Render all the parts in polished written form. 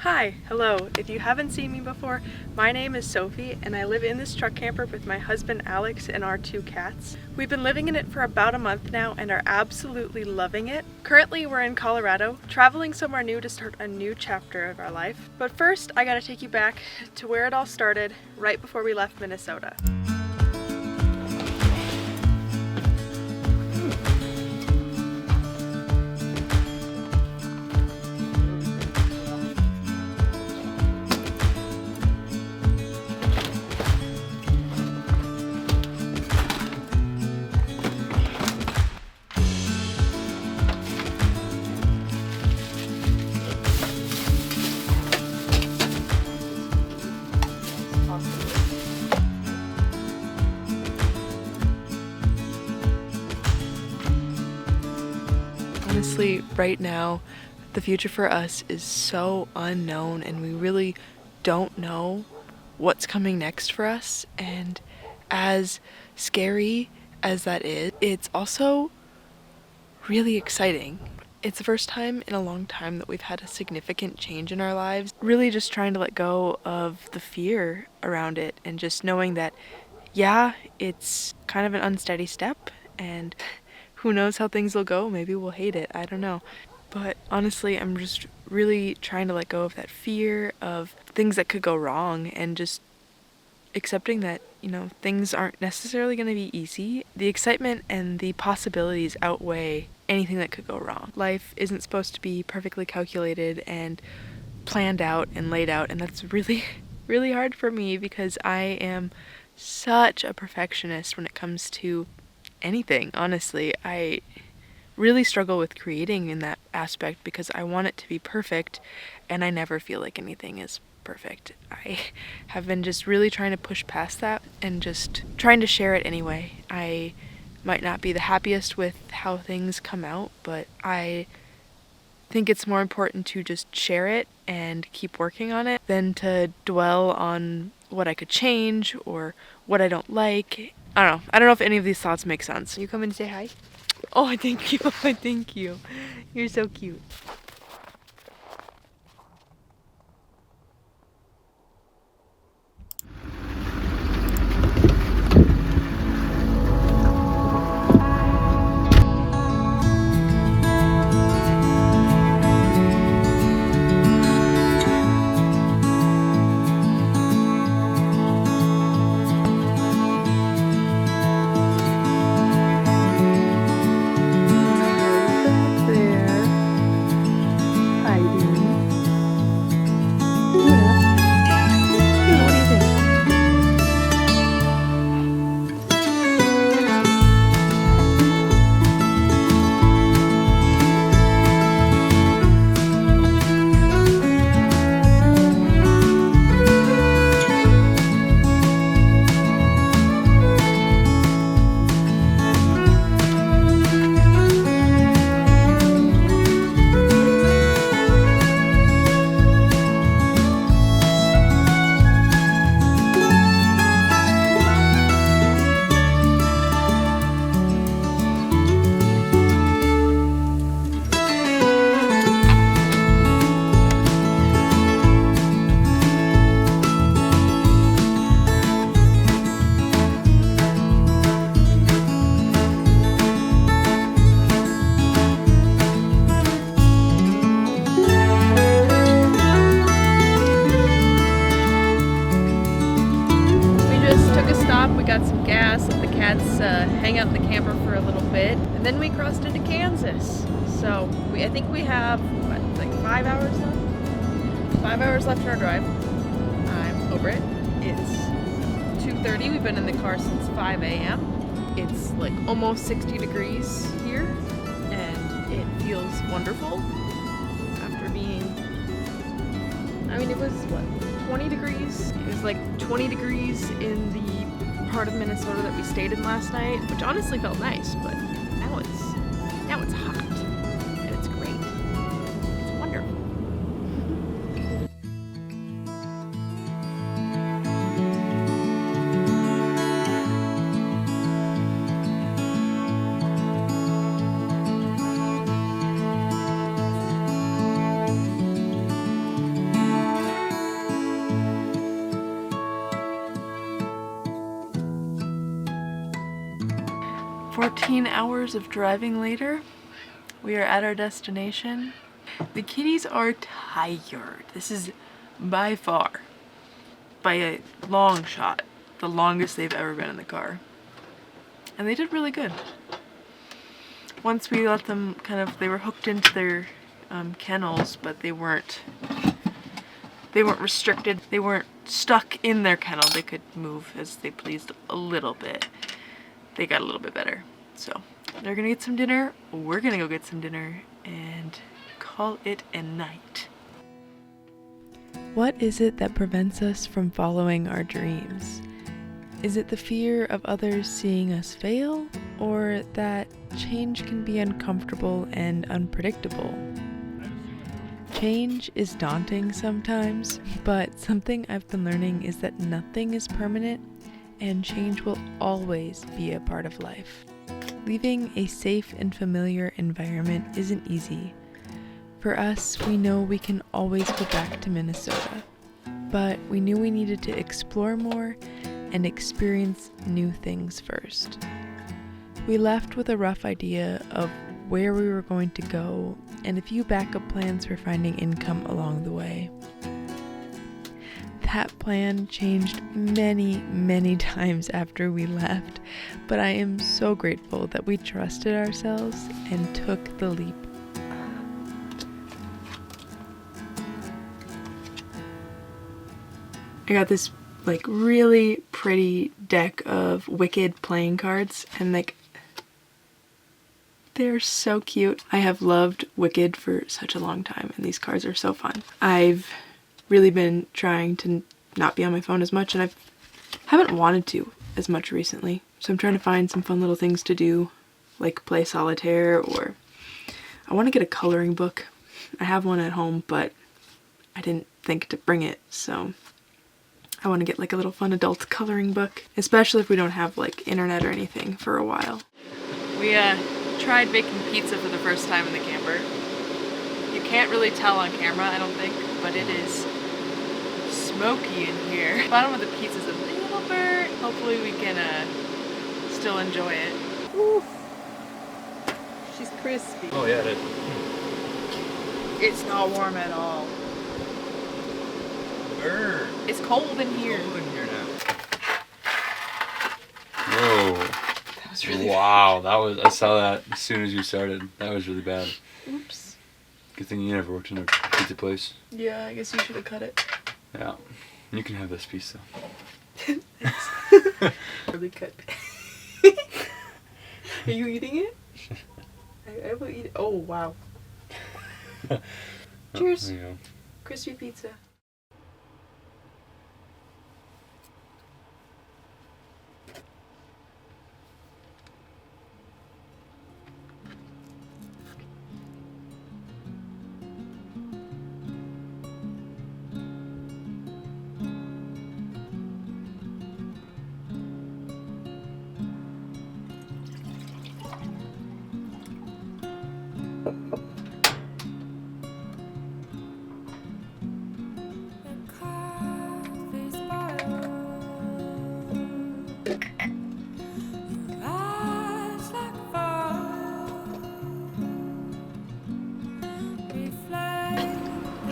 Hi, hello. If you haven't seen me before, my name is Sophie and I live in this truck camper with my husband Alex and our 2 cats. We've been living in it for about a month now and are absolutely loving it. Currently we're in Colorado, traveling somewhere new to start a new chapter of our life. But first, I gotta take you back to where it all started, right before we left Minnesota. Honestly, right now, the future for us is so unknown and we really don't know what's coming next for us. And as scary as that is, it's also really exciting. It's the first time in a long time that we've had a significant change in our lives. Really just trying to let go of the fear around it and just knowing that, yeah, it's kind of an unsteady step and who knows how things will go. Maybe we'll hate it. I don't know. But honestly, I'm just really trying to let go of that fear of things that could go wrong and just accepting that, things aren't necessarily going to be easy. The excitement and the possibilities outweigh anything that could go wrong. Life isn't supposed to be perfectly calculated and planned out and laid out, and that's really, really hard for me because I am such a perfectionist when it comes to anything, honestly. I really struggle with creating in that aspect because I want it to be perfect and I never feel like anything is perfect. I have been just really trying to push past that and just trying to share it anyway. I might not be the happiest with how things come out, but I think it's more important to just share it and keep working on it than to dwell on what I could change or what I don't like. I don't know. I don't know if any of these thoughts make sense. You come and say hi? Oh, thank you. Thank you. You're so cute. We got some gas, let the cats hang out in the camper for a little bit, and then we crossed into Kansas. So I think we have like 5 hours left? 5 hours left in our drive. I'm over it. It's 2:30. We've been in the car since 5 a.m. It's like almost 60 degrees here, and it feels wonderful after being, it was what, 20 degrees? It was like 20 degrees in the part of Minnesota that we stayed in last night, which honestly felt nice, but now it's hot and it's great. It's wonderful. 14 hours of driving later, we are at our destination. The kitties are tired. This is by far, by a long shot, the longest they've ever been in the car. And they did really good. Once we let them they were hooked into their kennels, but they weren't restricted. They weren't stuck in their kennel. They could move as they pleased a little bit. They got a little bit better. So they're gonna get some dinner. We're gonna go get some dinner and call it a night. What is it that prevents us from following our dreams? Is it the fear of others seeing us fail, or that change can be uncomfortable and unpredictable? Change is daunting sometimes, but something I've been learning is that nothing is permanent and change will always be a part of life. Leaving a safe and familiar environment isn't easy. For us, we know we can always go back to Minnesota, but we knew we needed to explore more and experience new things first. We left with a rough idea of where we were going to go and a few backup plans for finding income along the way. That plan changed many times after we left, but I am so grateful that we trusted ourselves and took the leap. I got this really pretty deck of Wicked playing cards, and they're so cute. I have loved Wicked for such a long time, and these cards are so fun. I've really been trying to not be on my phone as much, and I haven't wanted to as much recently. So I'm trying to find some fun little things to do, like play solitaire, or I want to get a coloring book. I have one at home, but I didn't think to bring it, so I want to get a little fun adult coloring book, especially if we don't have internet or anything for a while. We tried baking pizza for the first time in the camper. You can't really tell on camera, I don't think, but it is smoky in here. The bottom of the pizza's a little burnt. Hopefully we can still enjoy it. Ooh. She's crispy. Oh yeah, it is. It's not warm at all. Burn. It's cold in here. It's cold in here now. Whoa. That was really bad. I saw that as soon as you started. That was really bad. Oops. Good thing you never worked in a pizza place. Yeah, I guess you should have cut it. Yeah. You can have this piece though. Really cut. Are you eating it? I will eat it. Oh, wow. Cheers. There you go. Crispy pizza.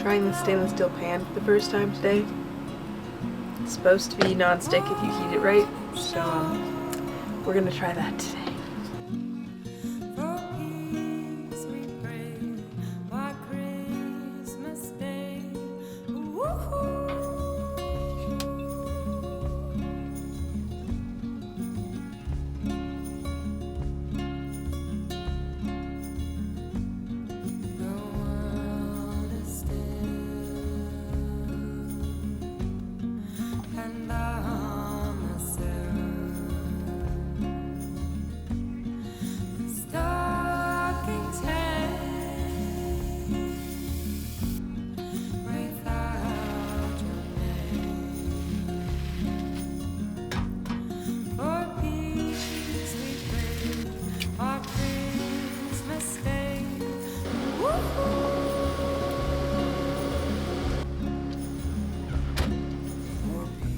Trying the stainless steel pan for the first time today. It's supposed to be non-stick if you heat it right, so we're gonna try that today.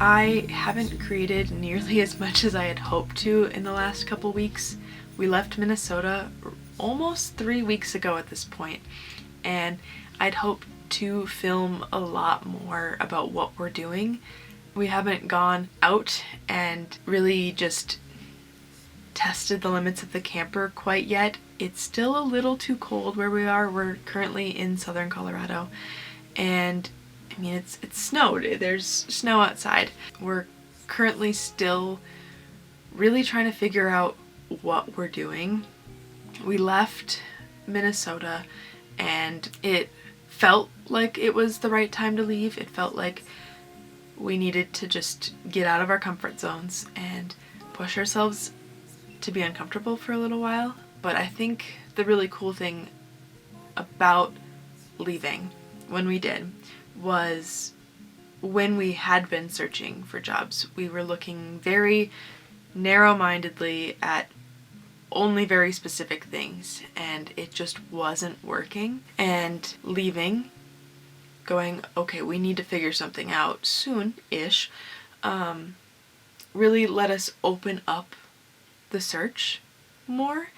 I haven't created nearly as much as I had hoped to in the last couple weeks We left Minnesota almost 3 weeks ago at this point, and I'd hoped to film a lot more about what we're doing. We haven't gone out and really just tested the limits of the camper quite yet. It's still a little too cold where we are. We're currently in southern Colorado, and I mean it's snowed. There's snow outside. We're currently still really trying to figure out what we're doing. We left Minnesota and it felt like it was the right time to leave. It felt like we needed to just get out of our comfort zones and push ourselves to be uncomfortable for a little while. But I think the really cool thing about leaving when we did was when we had been searching for jobs, we were looking very narrow-mindedly at only very specific things, and it just wasn't working. And leaving, going, okay, we need to figure something out soon-ish, really let us open up the search more.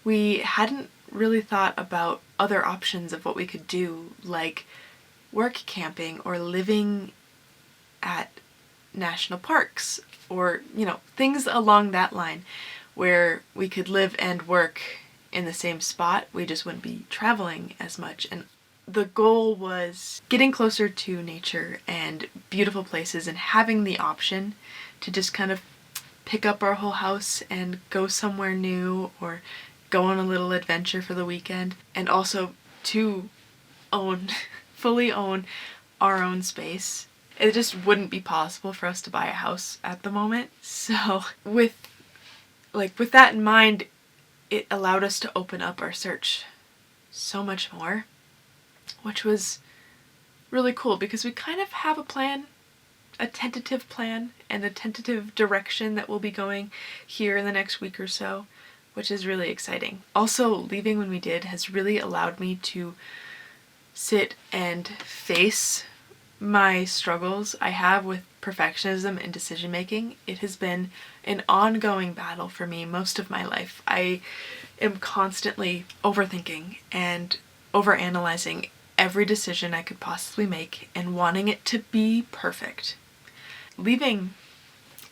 We hadn't really thought about other options of what we could do, like work camping or living at national parks, or, you know, things along that line where we could live and work in the same spot. We just wouldn't be traveling as much. And the goal was getting closer to nature and beautiful places and having the option to just kind of pick up our whole house and go somewhere new or go on a little adventure for the weekend, and also to fully own our own space. It just wouldn't be possible for us to buy a house at the moment. So with that in mind, it allowed us to open up our search so much more, which was really cool because we kind of have a plan, a tentative plan, and a tentative direction that we'll be going here in the next week or so, which is really exciting. Also, leaving when we did has really allowed me to sit and face my struggles I have with perfectionism and decision making. It has been an ongoing battle for me most of my life. I am constantly overthinking and overanalyzing every decision I could possibly make and wanting it to be perfect. Leaving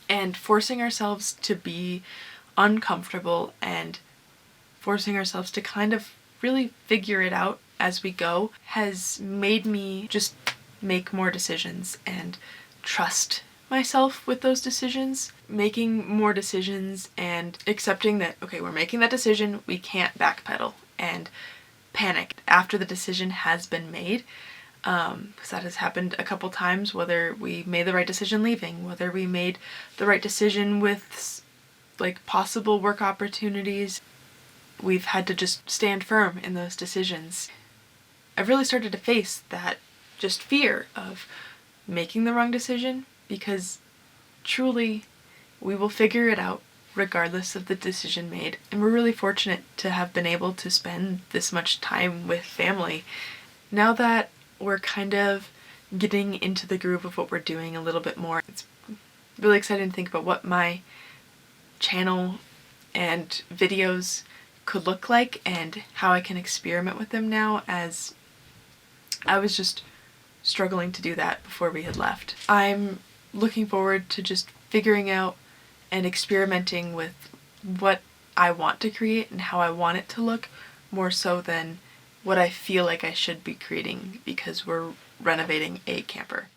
and forcing ourselves to be uncomfortable and forcing ourselves to kind of really figure it out as we go has made me just make more decisions and trust myself with those decisions. Making more decisions and accepting that, okay, we're making that decision, we can't backpedal and panic after the decision has been made. Because that has happened a couple times, whether we made the right decision leaving, whether we made the right decision with like possible work opportunities. We've had to just stand firm in those decisions. I've really started to face that just fear of making the wrong decision, because truly we will figure it out regardless of the decision made. And we're really fortunate to have been able to spend this much time with family. Now that we're kind of getting into the groove of what we're doing a little bit more, it's really exciting to think about what my channel and videos could look like and how I can experiment with them now, as I was just struggling to do that before we had left. I'm looking forward to just figuring out and experimenting with what I want to create and how I want it to look, more so than what I feel like I should be creating because we're renovating a camper.